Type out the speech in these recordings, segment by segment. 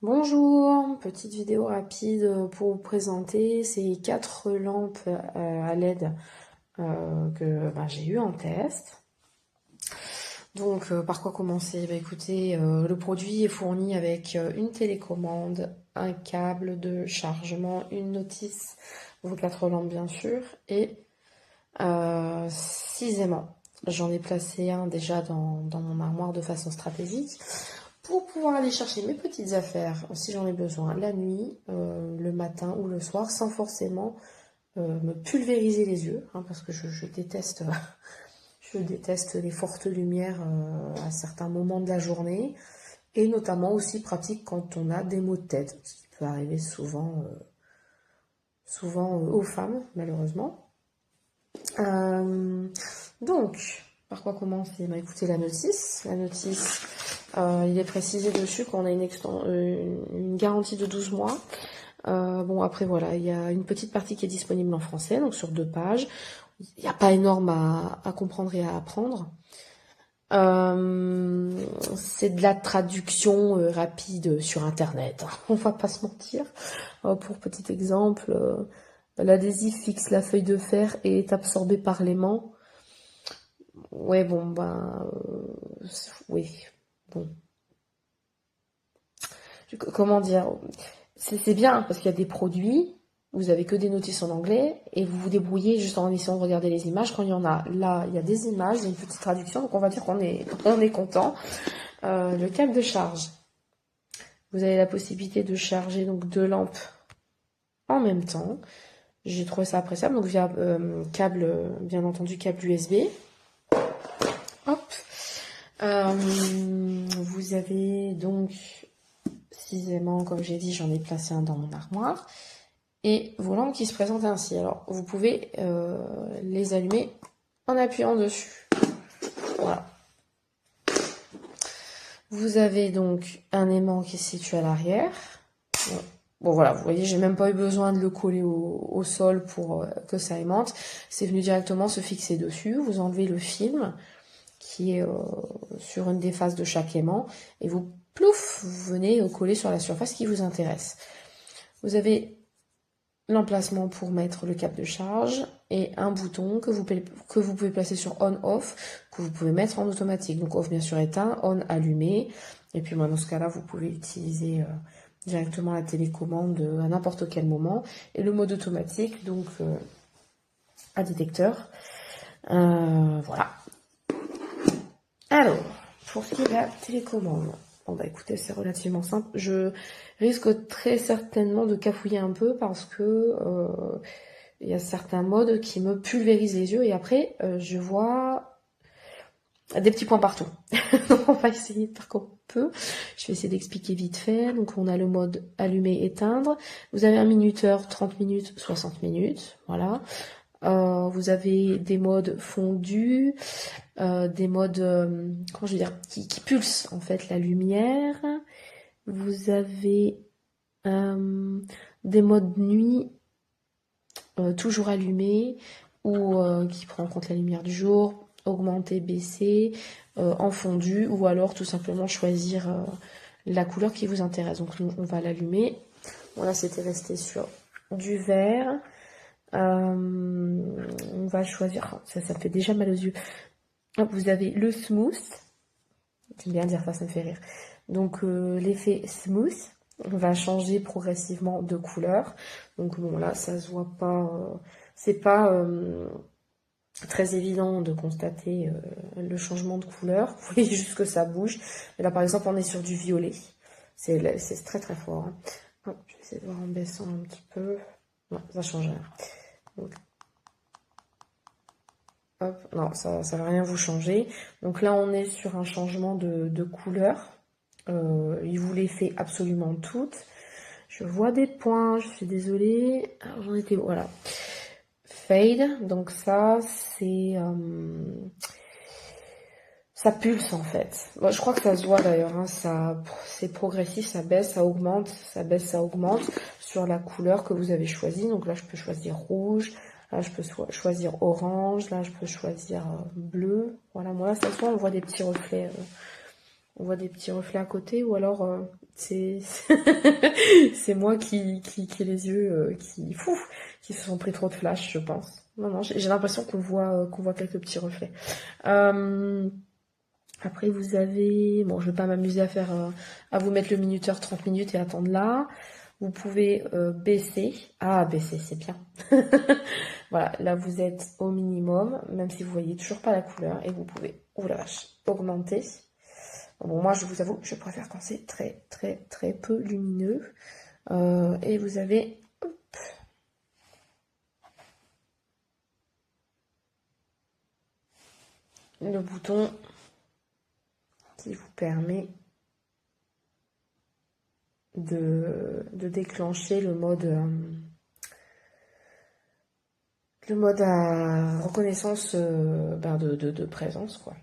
Bonjour, petite vidéo rapide pour vous présenter ces 4 lampes à LED que j'ai eu en test. Donc par quoi commencer? Écoutez, le produit est fourni avec une télécommande, un câble de chargement, une notice, vos 4 lampes bien sûr, et 6 aimants. J'en ai placé un déjà dans mon armoire de façon stratégique pour pouvoir aller chercher mes petites affaires si j'en ai besoin la nuit, le matin ou le soir, sans forcément me pulvériser les yeux, hein, parce que je déteste, je déteste les fortes lumières à certains moments de la journée, et notamment aussi pratique quand on a des maux de tête, ce qui peut arriver souvent aux femmes, malheureusement. Donc, par quoi commencer? Écoutez, la notice. Il est précisé dessus qu'on a une garantie de 12 mois. Bon, après, voilà, il y a une petite partie qui est disponible en français, donc sur 2 pages. Il n'y a pas énorme à comprendre et à apprendre. C'est de la traduction rapide sur Internet, hein, on va pas se mentir. Pour petit exemple, l'adhésif fixe la feuille de fer et est absorbé par l'aimant. Ouais, bon, oui, bon. Comment dire? C'est bien parce qu'il y a des produits, vous avez que des notices en anglais et vous vous débrouillez juste en essayant de regarder les images quand il y en a. Là, il y a des images, il y a une petite traduction, donc on va dire qu'on est content. Le câble de charge. Vous avez la possibilité de charger donc 2 lampes en même temps. J'ai trouvé ça appréciable, donc via câble, bien entendu, câble USB. Hop. Vous avez donc 6 aimants, comme j'ai dit, j'en ai placé un dans mon armoire. Et vos lampes qui se présentent ainsi. Alors, vous pouvez les allumer en appuyant dessus. Voilà. Vous avez donc un aimant qui se situe à l'arrière. Bon, voilà, vous voyez, j'ai même pas eu besoin de le coller au sol pour que ça aimante. C'est venu directement se fixer dessus. Vous enlevez le film qui est sur une des faces de chaque aimant. Et vous, plouf, vous venez coller sur la surface qui vous intéresse. Vous avez l'emplacement pour mettre le câble de charge et un bouton que vous pouvez placer sur on-off, que vous pouvez mettre en automatique. Donc off bien sûr éteint, on allumé. Et puis dans ce cas-là, vous pouvez utiliser directement la télécommande à n'importe quel moment. Et le mode automatique, donc à détecteur. Voilà. Alors, pour ce qui est de la télécommande, bon écoutez, c'est relativement simple. Je risque très certainement de cafouiller un peu parce que il y a certains modes qui me pulvérisent les yeux et après je vois des petits points partout. Donc on va essayer de faire comme on peut. Je vais essayer d'expliquer vite fait. Donc on a le mode allumer, éteindre. Vous avez un minuteur, 30 minutes, 60 minutes. Voilà. Vous avez des modes fondus, des modes, comment je veux dire, qui pulsent en fait la lumière. Vous avez des modes nuit, toujours allumé, ou qui prend en compte la lumière du jour, augmenter, baisser, en fondu, ou alors tout simplement choisir la couleur qui vous intéresse. Donc on va l'allumer. Voilà, c'était resté sur du vert. On va choisir, ça me fait déjà mal aux yeux. Vous avez le smooth, j'aime bien dire ça, ça me fait rire. Donc l'effet smooth, on va changer progressivement de couleur. Donc bon là, ça se voit pas, c'est pas très évident de constater le changement de couleur. Vous voyez juste que ça bouge. Et là par exemple, on est sur du violet. C'est très très fort. Hein. Hop, je vais essayer de voir en baissant un petit peu. Non, ça change rien. Donc, hop, non, ça va rien vous changer. Donc là, on est sur un changement de couleur. Il vous les fait absolument toutes. Je vois des points, je suis désolée. Alors, j'en étais, voilà. Fade, donc ça, c'est... ça pulse en fait. Bon, je crois que ça se voit d'ailleurs, hein, c'est progressif, ça baisse, ça augmente, ça baisse, ça augmente sur la couleur que vous avez choisie. Donc là, je peux choisir rouge, là, je peux choisir orange, là, je peux choisir bleu. Voilà, moi là, ça se voit, on voit des petits reflets à côté, ou alors c'est c'est moi qui ai les yeux qui se sont pris trop de flash, je pense. Non, non, j'ai l'impression qu'on voit quelques petits reflets. Après, vous avez... Bon, je vais pas m'amuser à faire... à vous mettre le minuteur 30 minutes et attendre là. Vous pouvez baisser. Ah, baisser, c'est bien. Voilà, là, vous êtes au minimum, même si vous voyez toujours pas la couleur. Et vous pouvez, oh la vache, augmenter. Bon, moi, je vous avoue, je préfère quand c'est très, très, très peu lumineux. Et vous avez... hop, le bouton qui vous permet de déclencher le mode à reconnaissance de présence, quoi.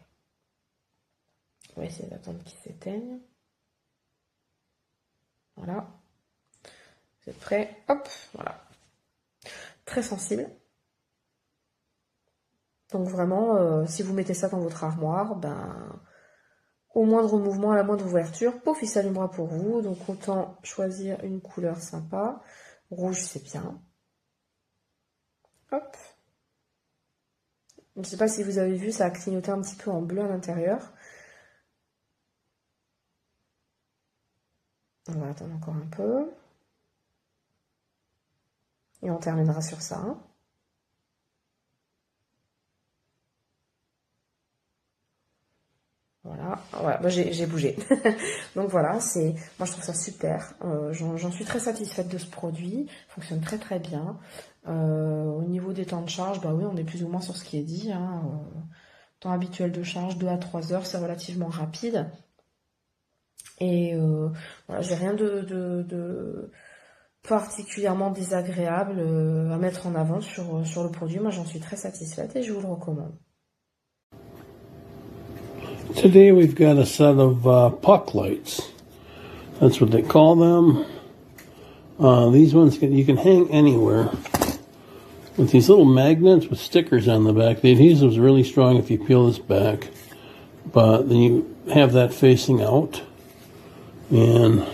On va essayer d'attendre qu'il s'éteigne. Voilà. Vous êtes prêts? Hop, voilà. Très sensible. Donc vraiment, si vous mettez ça dans votre armoire, ben, au moindre mouvement, à la moindre ouverture, pouf, il s'allumera pour vous. Donc autant choisir une couleur sympa. Rouge, c'est bien. Hop. Je ne sais pas si vous avez vu, ça a clignoté un petit peu en bleu à l'intérieur. On va attendre encore un peu. Et on terminera sur ça. Voilà, voilà, bah, j'ai bougé. Donc voilà, moi je trouve ça super. J'en suis très satisfaite de ce produit. Il fonctionne très très bien. Au niveau des temps de charge, bah oui, on est plus ou moins sur ce qui est dit, hein. Temps habituel de charge, 2 à 3 heures, c'est relativement rapide. Et voilà, j'ai rien de particulièrement désagréable à mettre en avant sur le produit. Moi j'en suis très satisfaite et je vous le recommande. Today we've got a set of puck lights. That's what they call them. These ones you can hang anywhere with these little magnets with stickers on the back. The adhesive is really strong if you peel this back, but then you have that facing out and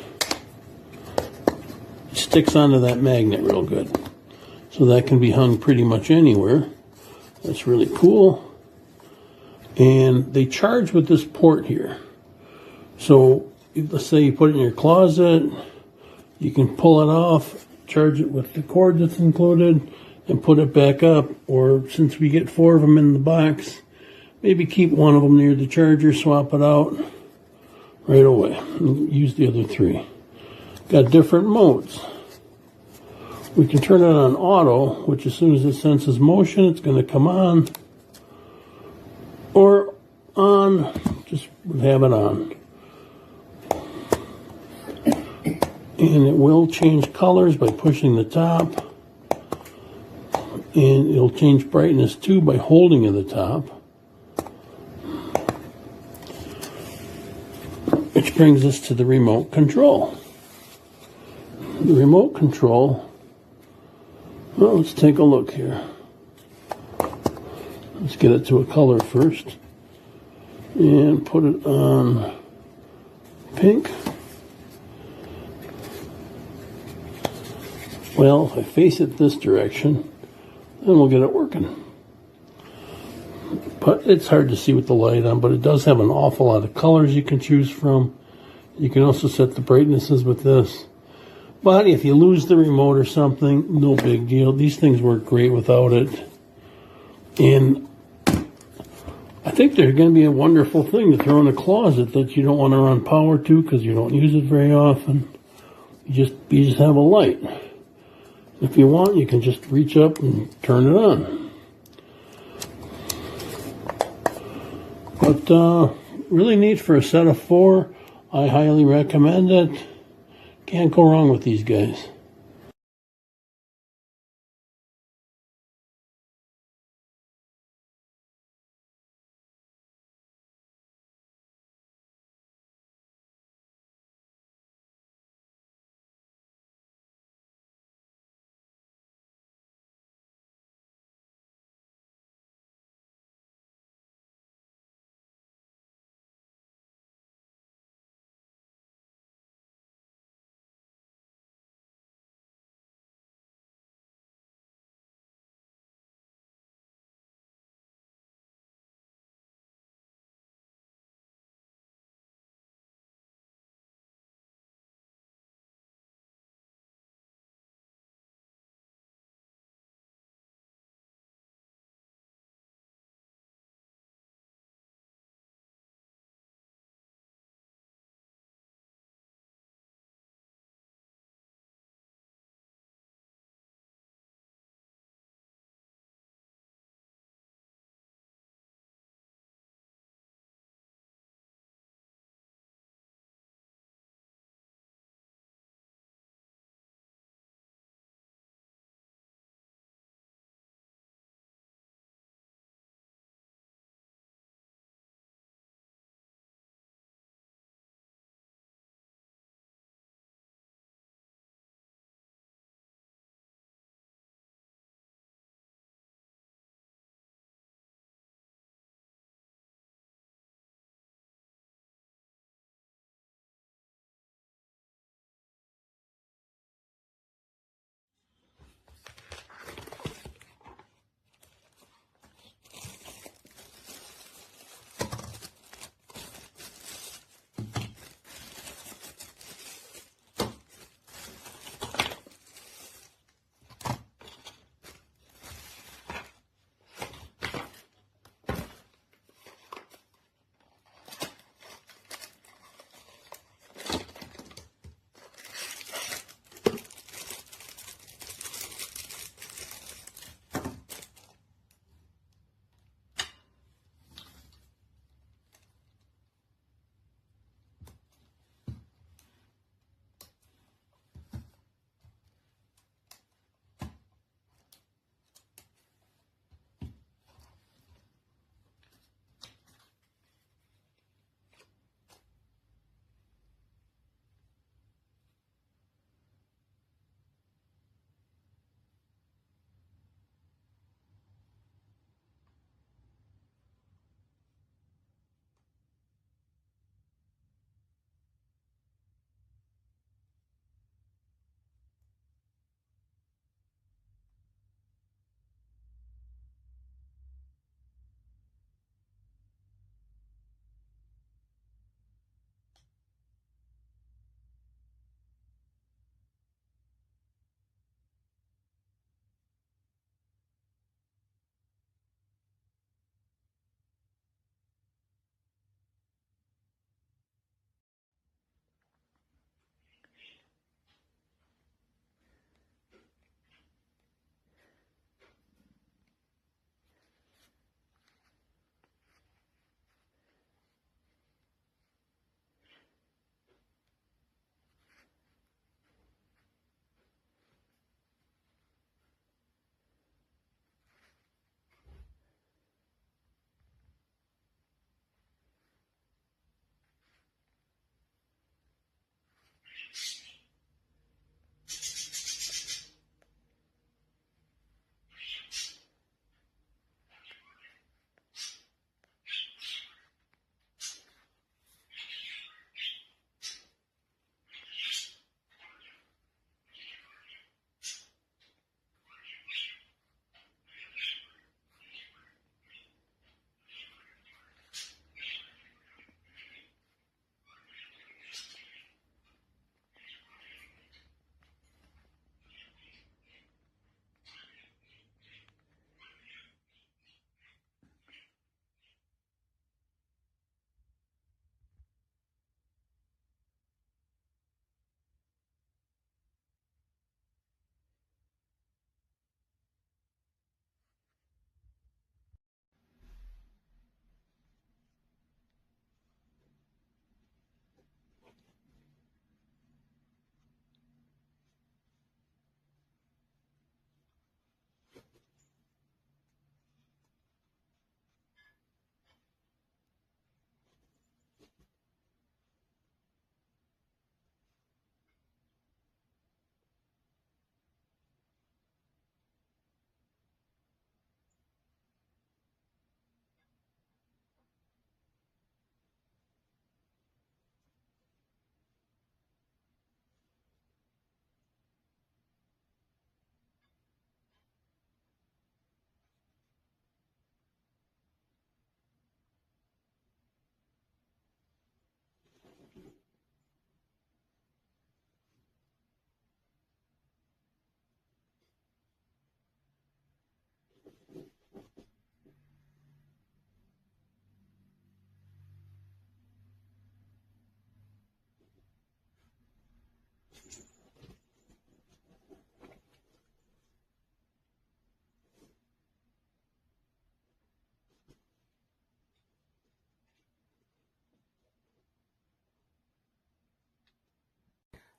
it sticks onto that magnet real good. So that can be hung pretty much anywhere. That's really cool. And they charge with this port here. So let's say you put it in your closet, you can pull it off, charge it with the cord that's included, and put it back up. Or since we get 4 of them in the box, maybe keep one of them near the charger, swap it out right away, and use the other 3. Got different modes. We can turn it on auto, which as soon as it senses motion, it's going to come on. Or on, just have it on. And it will change colors by pushing the top. And it'll change brightness too by holding at the top. Which brings us to the remote control. The remote control, well, let's take a look here. Let's get it to a color first and put it on pink. Well, if I face it this direction, then we'll get it working. But it's hard to see with the light on, but it does have an awful lot of colors you can choose from. You can also set the brightnesses with this. But if you lose the remote or something, no big deal. These things work great without it. And I think they're going to be a wonderful thing to throw in a closet that you don't want to run power to because you don't use it very often. You just have a light. If you want, you can just reach up and turn it on. But really neat for a set of 4. I highly recommend it. Can't go wrong with these guys.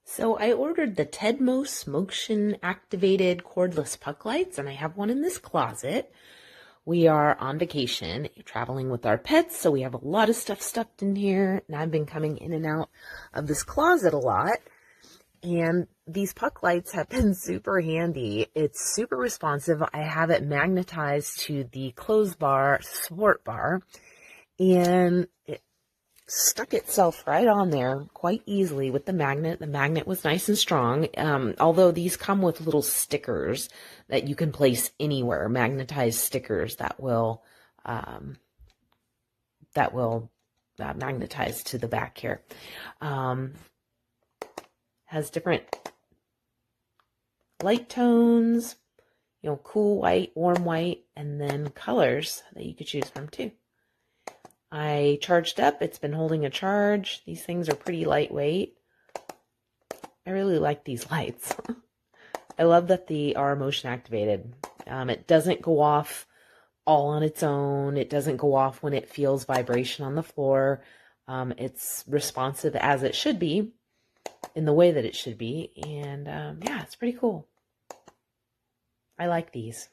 So I ordered the Tedmos motion activated cordless puck lights, and I have one in this closet. We are on vacation, traveling with our pets, so we have a lot of stuff stuffed in here, and I've been coming in and out of this closet a lot. And these puck lights have been super handy. It's super responsive. I have it magnetized to the clothes bar, support bar, and it stuck itself right on there quite easily with the magnet. The magnet was nice and strong, although these come with little stickers that you can place anywhere, magnetized stickers that will magnetize to the back here. Has different light tones, cool white, warm white, and then colors that you could choose from too. I charged up. It's been holding a charge. These things are pretty lightweight. I really like these lights. I love that they are motion activated. It doesn't go off all on its own. It doesn't go off when it feels vibration on the floor. It's responsive as it should be, in the way that it should be. And yeah, it's pretty cool. I like these.